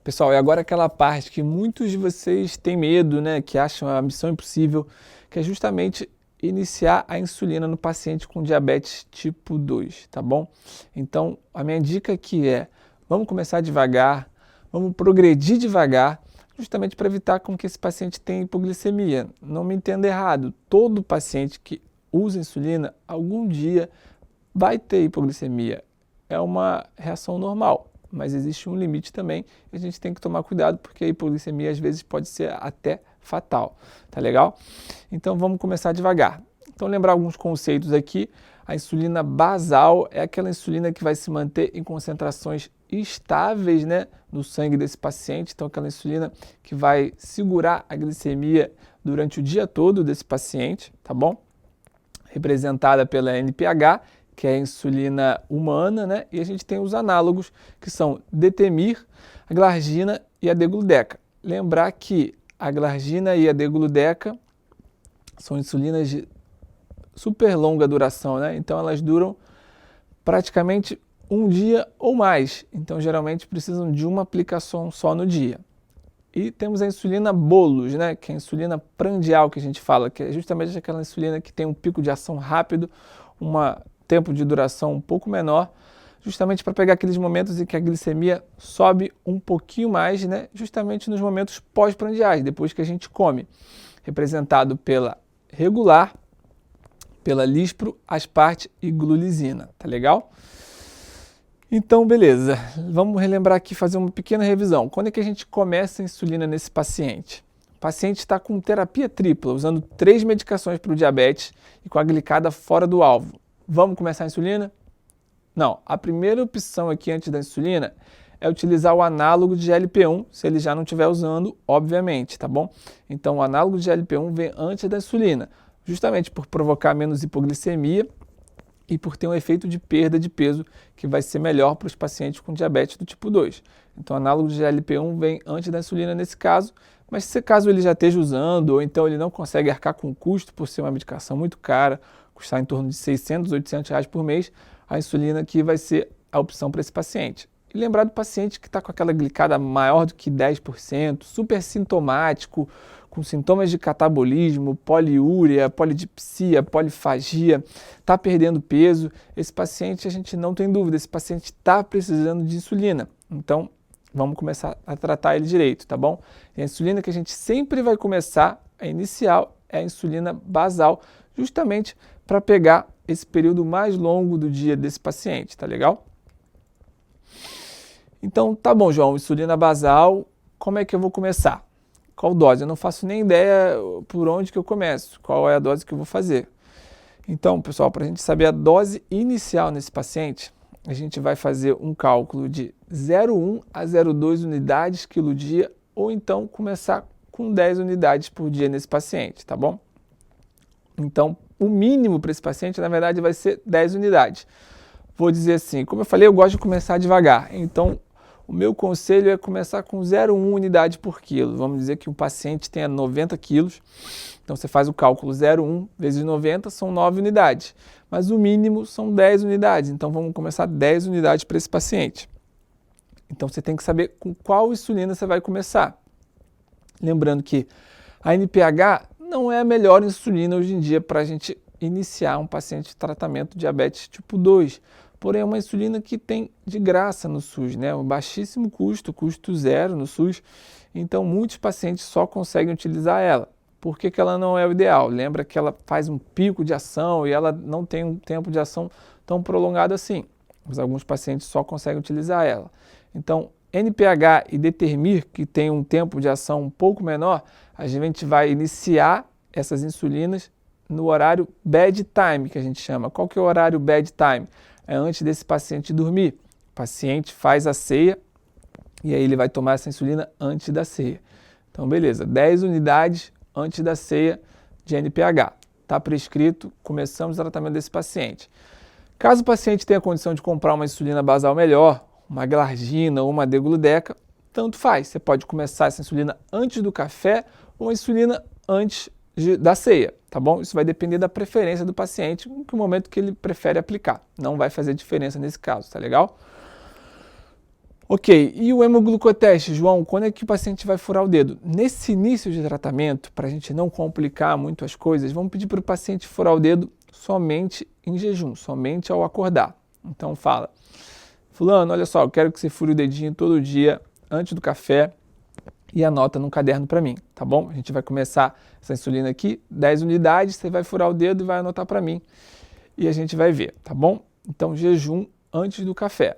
Pessoal, e agora aquela parte que muitos de vocês têm medo, né, que acham a missão impossível, que é justamente iniciar a insulina no paciente com diabetes tipo 2, tá bom? Então, a minha dica aqui é, vamos começar devagar, vamos progredir devagar, justamente para evitar com que esse paciente tenha hipoglicemia. Não me entenda errado, todo paciente que usa insulina, algum dia vai ter hipoglicemia. É uma reação normal, mas existe um limite também e a gente tem que tomar cuidado porque a hipoglicemia às vezes pode ser até fatal, tá legal? Então vamos começar devagar. Então lembrar alguns conceitos aqui. A insulina basal é aquela insulina que vai se manter em concentrações estáveis, né, no sangue desse paciente. Então aquela insulina que vai segurar a glicemia durante o dia todo desse paciente, tá bom? Representada pela NPH, que é a insulina humana, né? E a gente tem os análogos, que são Detemir, a glargina e a degludec. Lembrar que a glargina e a degludec são insulinas de super longa duração, né? Então elas duram praticamente um dia ou mais. Então geralmente precisam de uma aplicação só no dia. E temos a insulina bolus, né, que é a insulina prandial que a gente fala, que é justamente aquela insulina que tem um pico de ação rápido, um tempo de duração um pouco menor, justamente para pegar aqueles momentos em que a glicemia sobe um pouquinho mais, né, justamente nos momentos pós-prandiais, depois que a gente come, representado pela regular, pela lispro, asparte e glulizina, tá legal? Então, beleza. Vamos relembrar aqui, fazer uma pequena revisão. Quando é que a gente começa a insulina nesse paciente? O paciente está com terapia tripla, usando 3 medicações para o diabetes e com a glicada fora do alvo. Vamos começar a insulina? Não. A primeira opção aqui antes da insulina é utilizar o análogo de GLP-1, se ele já não estiver usando, obviamente, tá bom? Então, o análogo de GLP-1 vem antes da insulina, justamente por provocar menos hipoglicemia e por ter um efeito de perda de peso que vai ser melhor para os pacientes com diabetes do tipo 2. Então, o análogo de GLP-1 vem antes da insulina nesse caso, mas se caso ele já esteja usando ou então ele não consegue arcar com o custo por ser uma medicação muito cara, custar em torno de 600, 800 reais por mês, a insulina aqui vai ser a opção para esse paciente. E lembrar do paciente que está com aquela glicada maior do que 10%, super sintomático, com sintomas de catabolismo, poliúria, polidipsia, polifagia, está perdendo peso, esse paciente a gente não tem dúvida, esse paciente está precisando de insulina. Então, vamos começar a tratar ele direito, tá bom? E a insulina que a gente sempre vai começar, a inicial, é a insulina basal, justamente para pegar esse período mais longo do dia desse paciente, tá legal? Então, tá bom, João, insulina basal, como é que eu vou começar? Qual dose? Eu não faço nem ideia por onde que eu começo, qual é a dose que eu vou fazer. Então, pessoal, para a gente saber a dose inicial nesse paciente, a gente vai fazer um cálculo de 0,1 a 0,2 unidades quilo dia, ou então começar com 10 unidades por dia nesse paciente, tá bom? Então, o mínimo para esse paciente, na verdade, vai ser 10 unidades. Vou dizer assim, como eu falei, eu gosto de começar devagar, então o meu conselho é começar com 0,1 unidade por quilo. Vamos dizer que o paciente tenha 90 quilos, então você faz o cálculo 0,1 vezes 90 são 9 unidades, mas o mínimo são 10 unidades, então vamos começar 10 unidades para esse paciente. Então você tem que saber com qual insulina você vai começar. Lembrando que a NPH não é a melhor insulina hoje em dia para a gente iniciar um paciente de tratamento de diabetes tipo 2, porém é uma insulina que tem de graça no SUS, né? Um baixíssimo custo zero no SUS, então muitos pacientes só conseguem utilizar ela. Por que ela não é o ideal? Lembra que ela faz um pico de ação e ela não tem um tempo de ação tão prolongado assim, mas alguns pacientes só conseguem utilizar ela. Então, NPH e Detemir, que tem um tempo de ação um pouco menor, a gente vai iniciar essas insulinas no horário bedtime, que a gente chama. Qual que é o horário bedtime? É antes desse paciente dormir. O paciente faz a ceia e aí ele vai tomar essa insulina antes da ceia. Então, beleza, 10 unidades antes da ceia de NPH. Está prescrito, começamos o tratamento desse paciente. Caso o paciente tenha condição de comprar uma insulina basal melhor, uma glargina ou uma degludec, tanto faz. Você pode começar essa insulina antes do café ou a insulina antes da ceia, tá bom? Isso vai depender da preferência do paciente, no momento que ele prefere aplicar. Não vai fazer diferença nesse caso, tá legal? Ok, e o hemoglucoteste, João, quando é que o paciente vai furar o dedo? Nesse início de tratamento, para a gente não complicar muito as coisas, vamos pedir para o paciente furar o dedo somente em jejum, somente ao acordar. Então fala, fulano, olha só, eu quero que você fure o dedinho todo dia antes do café e anota num caderno para mim, tá bom? A gente vai começar essa insulina aqui, 10 unidades, você vai furar o dedo e vai anotar para mim e a gente vai ver, tá bom? Então jejum antes do café.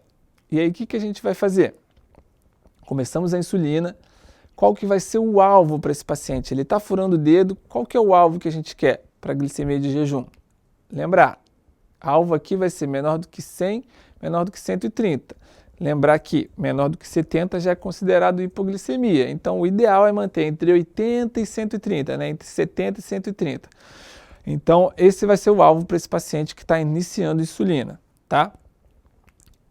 E aí, o que a gente vai fazer? Começamos a insulina. Qual que vai ser o alvo para esse paciente? Ele está furando o dedo, qual que é o alvo que a gente quer para a glicemia de jejum? Lembrar, alvo aqui vai ser menor do que 100, menor do que 130. Lembrar que menor do que 70 já é considerado hipoglicemia. Então, o ideal é manter entre 80 e 130, né? Entre 70 e 130. Então, esse vai ser o alvo para esse paciente que está iniciando insulina, tá?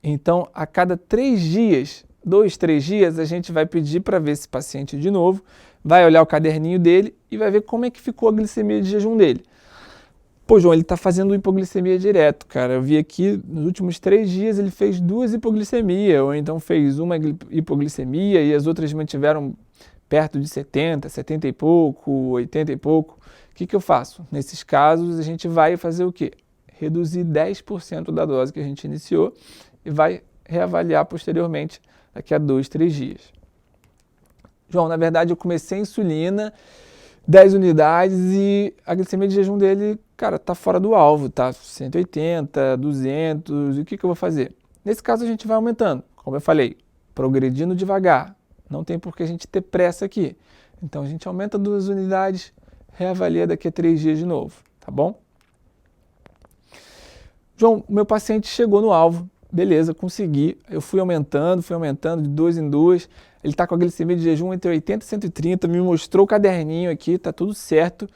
Então, a cada 3 dias, 2, 3 dias, a gente vai pedir para ver esse paciente de novo, vai olhar o caderninho dele e vai ver como é que ficou a glicemia de jejum dele. Pô, João, ele está fazendo hipoglicemia direto, cara. Eu vi aqui, nos últimos 3 dias, ele fez 2 hipoglicemias, ou então fez uma hipoglicemia e as outras mantiveram perto de 70, 70 e pouco, 80 e pouco. O que eu faço? Nesses casos, a gente vai fazer o quê? Reduzir 10% da dose que a gente iniciou e vai reavaliar posteriormente daqui a 2, 3 dias. João, na verdade eu comecei a insulina, 10 unidades e a glicemia de jejum dele, cara, tá fora do alvo, tá 180, 200, e o que eu vou fazer? Nesse caso a gente vai aumentando, como eu falei, progredindo devagar, não tem por que a gente ter pressa aqui. Então a gente aumenta 2 unidades, reavalia daqui a 3 dias de novo, tá bom? João, meu paciente chegou no alvo, beleza, consegui. Eu fui aumentando de 2 em 2. Ele está com a glicemia de jejum entre 80 e 130, me mostrou o caderninho aqui, tá tudo certo.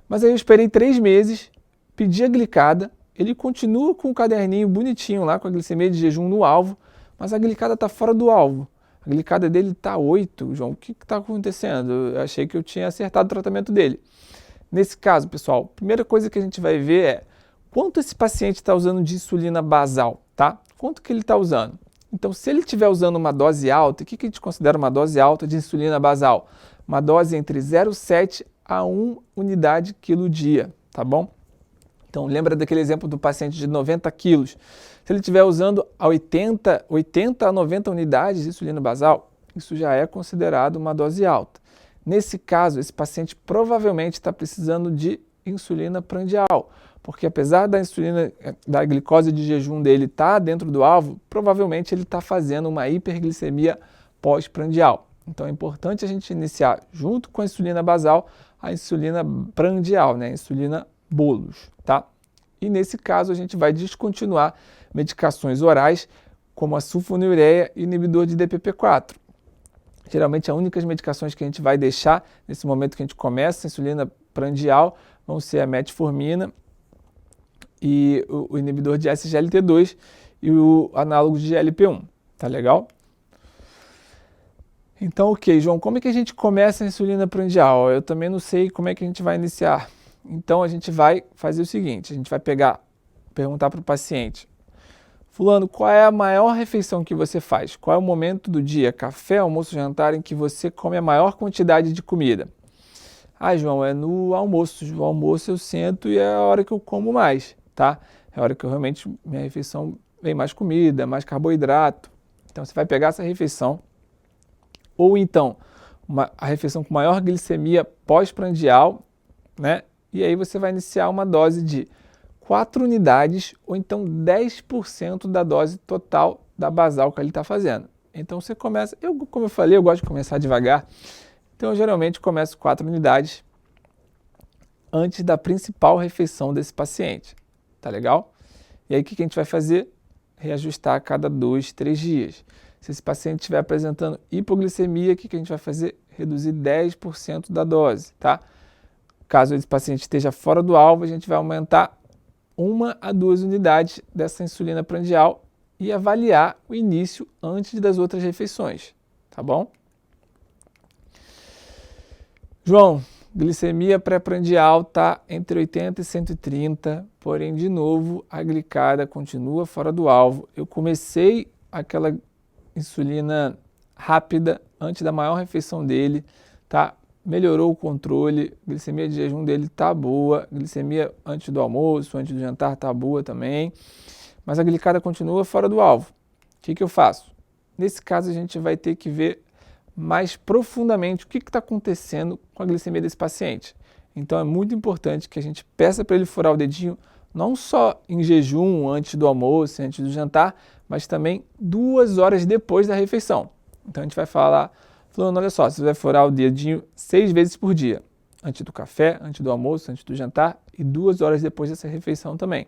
Mas aí eu esperei 3 meses, pedi a glicada, ele continua com o caderninho bonitinho lá, com a glicemia de jejum no alvo, mas a glicada está fora do alvo. A glicada dele está 8, João, o que está acontecendo? Eu achei que eu tinha acertado o tratamento dele. Nesse caso, pessoal, a primeira coisa que a gente vai ver é quanto esse paciente está usando de insulina basal, tá? Quanto que ele está usando? Então, se ele estiver usando uma dose alta, o que a gente considera uma dose alta de insulina basal? Uma dose entre 0,7 a 1 unidade quilo dia, tá bom? Então, lembra daquele exemplo do paciente de 90 quilos? Se ele estiver usando a 80 a 90 unidades de insulina basal, isso já é considerado uma dose alta. Nesse caso, esse paciente provavelmente está precisando de insulina prandial, porque apesar da insulina, da glicose de jejum dele estar dentro do alvo, provavelmente ele está fazendo uma hiperglicemia pós-prandial. Então é importante a gente iniciar, junto com a insulina basal, a insulina prandial, né? A insulina bolos, tá? E nesse caso a gente vai descontinuar medicações orais, como a sulfonilureia e inibidor de DPP-4. Geralmente as únicas medicações que a gente vai deixar nesse momento que a gente começa a insulina prandial vão ser a metformina e o inibidor de SGLT2 e o análogo de GLP-1, tá legal? Então, ok, João, como é que a gente começa a insulina prandial? Eu também não sei como é que a gente vai iniciar. Então, a gente vai fazer o seguinte, a gente vai perguntar para o paciente, fulano, qual é a maior refeição que você faz? Qual é o momento do dia, café, almoço, jantar, em que você come a maior quantidade de comida? Ah, João, é no almoço. No almoço eu sento e é a hora que eu como mais, tá? É a hora que eu realmente, minha refeição vem mais comida, mais carboidrato. Então, você vai pegar essa refeição, ou então, a refeição com maior glicemia pós-prandial, né? E aí você vai iniciar uma dose de 4 unidades ou então 10% da dose total da basal que ele está fazendo. Então você começa, como eu falei, eu gosto de começar devagar, então eu geralmente começo 4 unidades antes da principal refeição desse paciente, tá legal? E aí o que a gente vai fazer? Reajustar a cada 2, 3 dias. Se esse paciente estiver apresentando hipoglicemia, o que a gente vai fazer? Reduzir 10% da dose, tá? Caso esse paciente esteja fora do alvo, a gente vai aumentar 1 a 2 unidades dessa insulina prandial e avaliar o início antes das outras refeições, tá bom? João, glicemia pré-prandial está entre 80 e 130, porém, de novo, a glicada continua fora do alvo. Eu comecei aquela insulina rápida antes da maior refeição dele, tá? Melhorou o controle, a glicemia de jejum dele tá boa, glicemia antes do almoço, antes do jantar tá boa também, mas a glicada continua fora do alvo. O que eu faço? Nesse caso a gente vai ter que ver mais profundamente o que está acontecendo com a glicemia desse paciente. Então é muito importante que a gente peça para ele furar o dedinho, não só em jejum, antes do almoço, antes do jantar, mas também 2 horas depois da refeição. Então a gente vai falar, falando, olha só, você vai furar o dedinho 6 vezes por dia, antes do café, antes do almoço, antes do jantar e 2 horas depois dessa refeição também.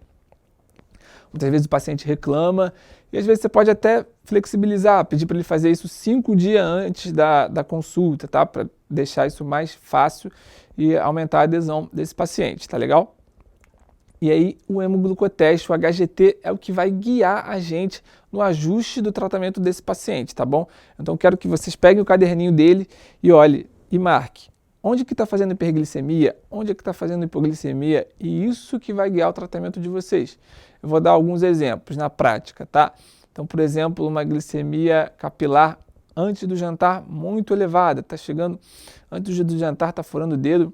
Muitas vezes o paciente reclama e às vezes você pode até flexibilizar, pedir para ele fazer isso 5 dias antes da consulta, tá? Para deixar isso mais fácil e aumentar a adesão desse paciente, tá legal? E aí o hemoglucoteste, o HGT, é o que vai guiar a gente no ajuste do tratamento desse paciente, tá bom? Então quero que vocês peguem o caderninho dele e olhe e marque. Onde que está fazendo hiperglicemia? Onde é que está fazendo hipoglicemia? E isso que vai guiar o tratamento de vocês. Eu vou dar alguns exemplos na prática, tá? Então, por exemplo, uma glicemia capilar antes do jantar muito elevada. Está chegando, antes do jantar, está furando o dedo,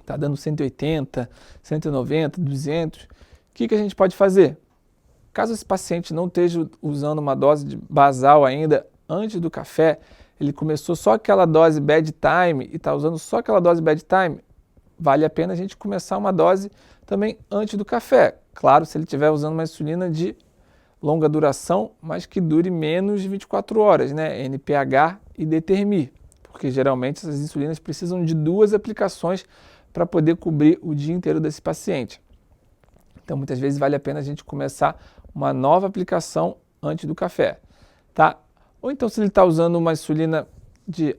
está dando 180, 190, 200. O que a gente pode fazer? Caso esse paciente não esteja usando uma dose de basal ainda antes do café, ele começou só aquela dose bedtime e está usando só aquela dose bedtime, vale a pena a gente começar uma dose também antes do café. Claro, se ele estiver usando uma insulina de longa duração, mas que dure menos de 24 horas, né? NPH e Determir, porque geralmente essas insulinas precisam de 2 aplicações para poder cobrir o dia inteiro desse paciente. Então, muitas vezes vale a pena a gente começar uma nova aplicação antes do café, tá? Ou então, se ele está usando uma insulina de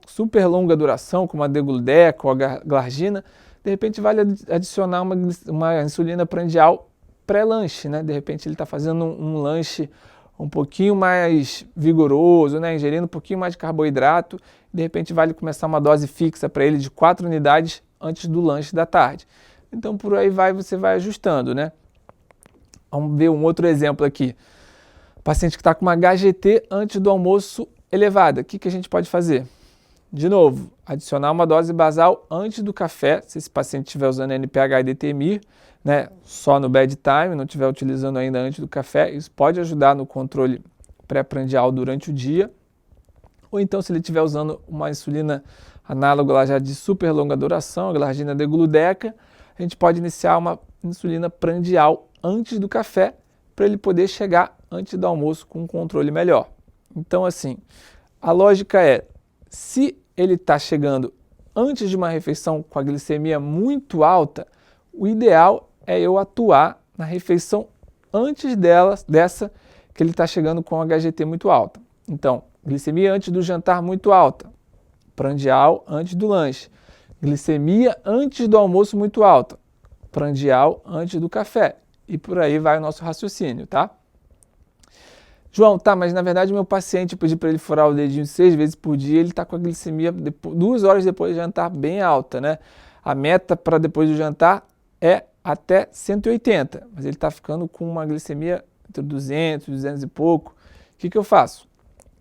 super longa duração, como a Degludec ou a Glargina, de repente vale adicionar uma insulina prandial pré-lanche, né? De repente ele está fazendo um lanche um pouquinho mais vigoroso, né? Ingerindo um pouquinho mais de carboidrato, de repente vale começar uma dose fixa para ele de 4 unidades antes do lanche da tarde. Então, por aí você vai ajustando, né? Vamos ver um outro exemplo aqui. Paciente que está com uma HGT antes do almoço elevada, o que a gente pode fazer? De novo, adicionar uma dose basal antes do café, se esse paciente estiver usando NPH e Detemir, né, só no bedtime, não estiver utilizando ainda antes do café, isso pode ajudar no controle pré-prandial durante o dia. Ou então, se ele estiver usando uma insulina análoga lá já de super longa duração, a glargina Degludec, a gente pode iniciar uma insulina prandial antes do café, para ele poder chegar antes do almoço com um controle melhor. Então, assim, a lógica é, se ele está chegando antes de uma refeição com a glicemia muito alta, o ideal é eu atuar na refeição antes dessa que ele está chegando com a HGT muito alta. Então, glicemia antes do jantar muito alta, prandial antes do lanche. Glicemia antes do almoço muito alta, prandial antes do café. E por aí vai o nosso raciocínio, tá? João, tá, mas na verdade meu paciente, eu pedi para ele furar o dedinho 6 vezes por dia, ele está com a glicemia 2 horas depois do jantar bem alta, né? A meta para depois do jantar é até 180, mas ele está ficando com uma glicemia entre 200, 200 e pouco. O que eu faço?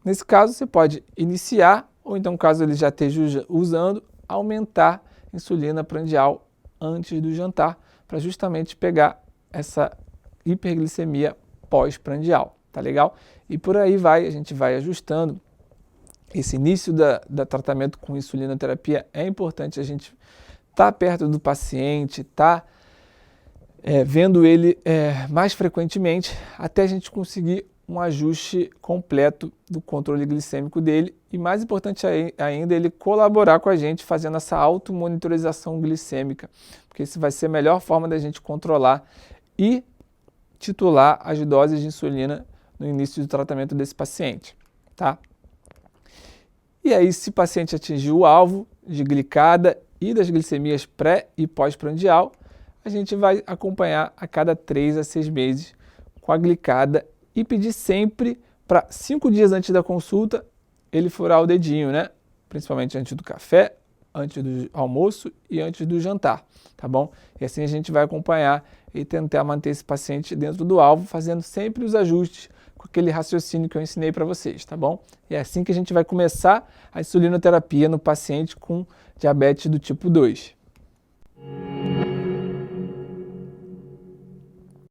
Nesse caso, você pode iniciar, ou então, caso ele já esteja usando, aumentar a insulina prandial antes do jantar, para justamente pegar essa hiperglicemia pós-prandial, tá legal? E por aí a gente vai ajustando. Esse início da tratamento com insulinoterapia é importante a gente estar perto do paciente, vendo ele mais frequentemente, até a gente conseguir um ajuste completo do controle glicêmico dele e, mais importante ainda, ele colaborar com a gente fazendo essa automonitorização glicêmica, porque isso vai ser a melhor forma da gente controlar e titular as doses de insulina no início do tratamento desse paciente, tá? E aí, se o paciente atingiu o alvo de glicada e das glicemias pré e pós-prandial, a gente vai acompanhar a cada 3 a 6 meses com a glicada e pedir sempre para 5 dias antes da consulta ele furar o dedinho, né? Principalmente antes do café, antes do almoço e antes do jantar, tá bom? E assim a gente vai acompanhar e tentar manter esse paciente dentro do alvo, fazendo sempre os ajustes com aquele raciocínio que eu ensinei para vocês, tá bom? É assim que a gente vai começar a insulinoterapia no paciente com diabetes do tipo 2.